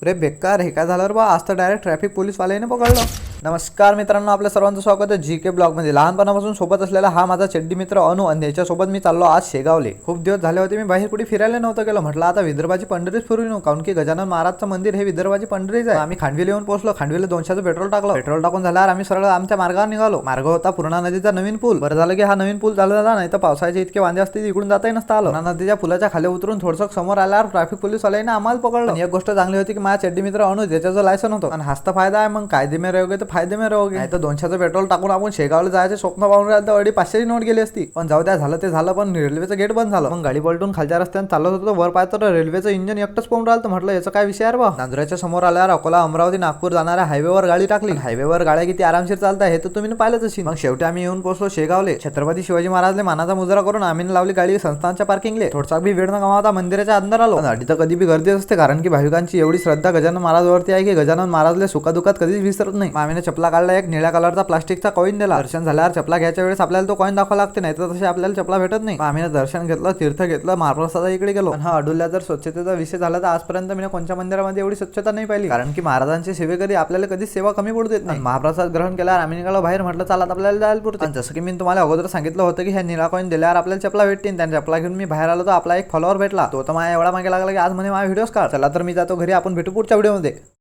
अरे बेकार हे काय झालं रे बा, आज तर डायरेक्ट ट्रॅफिक पोलीस वाल्याने पकडलं. नमस्कार मित्रांनो, आपल्या सर्वांचं स्वागत आहे जी के ब्लॉगमध्ये. लहानपणापासून सोबत असलेला हा माझा चड्डी मित्र अनु आणि याच्यासोबत मी चाललो आज शेगावले. खूप दिवस झाले होते मी बाहेर कुठे फिरायला नव्हतं गेलो. म्हटलं आता विदर्भाची पंढरीच फिरून येऊ, काऊन की गजानन महाराजचं मंदिर हे विदर्भाची पंढरीच आहे. आम्ही खांडवीला येऊन पोहोचलो. खांडवीला 200चं पेट्रोल टाकलं. पेट्रोल टाकून झाल्यावर आम्ही सरळ आमच्या मार्गावर निघालो. मार्ग होता पूर्णा नदीचा नवीन पूल. बरं झालं की हा नवीन पूल झाला नाही तर पावसाचे इतके वांदे असते इकडून जाताही नसतं आलं. पूर्णा नदीच्या पुलाच्या खाली उतरून थोडंसं समोर आल्यावर ट्रॅफिक पोलीस वाल्याने आम्हाला पकडलं. एक गोष्ट चांगली होती की माझा चड्डी मित्र अनु ज्याचं लायसन होतं आणि हाच तर फायदा आहे. मग कायदे में रहोगे तर फायदे में रहोगे. नाही तर 200चं पेट्रोल टाकून आपण शेगावला जायचे स्वप्न पाहून राहिलं तर अडी 500ची नोट गेली असती. पण जाऊ द्या, झालं ते झालं. पण रेल्वेचं गेट बंद झालं. मग गाडी पलटून खालच्या रस्त्याने चालत होतो. वर पाहतो तर रेल्वेचं इंजिन एकटंच पाहून राहिलं. म्हटलं याचं काय विषय आहे बा. नांदुऱ्याच्या समोर आल्यावर अकोला अमरावती नागपूर जाणाऱ्या हायवेवर गाडी टाकली. हायवेवर गाड्या किती आरामशीर चालतात हे तर तुम्ही पाहिलंच असेल. मग शेवटी आम्ही येऊन पोहोचलो शेगावले. छत्रपती शिवाजी महाराजले मानाचा मुजरा करून आम्ही लावली गाडी संस्थानच्या पार्किंगले. थोडसा बी वेळ न गमावता मंदिराच्या अंदर आलो. अडी तर कधी बी गर्दी असते, कारण की भाविकांची एवढी श्रद्धा गजानन महाराजवरती आहे की गजानन महाराजले सुखादुखात कधीच विसरत नाही. आम्ही चपला काढला, एक निळ्या कलरचा प्लास्टिकचा कॉईन दिला. दर्शन झाल्यावर चपला घ्यायच्या वेळेस आपल्याला तो कॉईन दाखवा लागते, नाही तर तसे आपल्याला चपला भेटत नाही. आम्ही दर्शन घेतलं, तीर्थ घेतलं, महाप्रसादा इकडे गेलो. हा अडुल्या जर स्वच्छतेचा विषय झाला तर आजपर्यंत मी कोणत्या मंदिरामध्ये एवढी स्वच्छता नाही पाहिली, कारण की महाराजांची सेवेकरी आपल्याला कधीच सेवा कमी पडू देत नाही. महाप्रसाद ग्रहण केल्यावर आम्ही निघालो बाहेर. म्हटलं चालत आपल्याला जायला पुरते. जसं की मी तुम्हाला अगोदर सांगितलं होतं की ह्या निळा कॉईन दिल्यावर आपल्याला चपला भेटतील. त्यांनी चपला घेऊन मी बाहेर आलो तर आपला एक फॉलोअर भेटला. तो तर माझ्या एवढा मागे लागला की आज म्हणे माझा व्हिडिओज काढ. चला तर मी जातो घरी, आपण भेटू पुढच्या व्हिडिओमध्ये.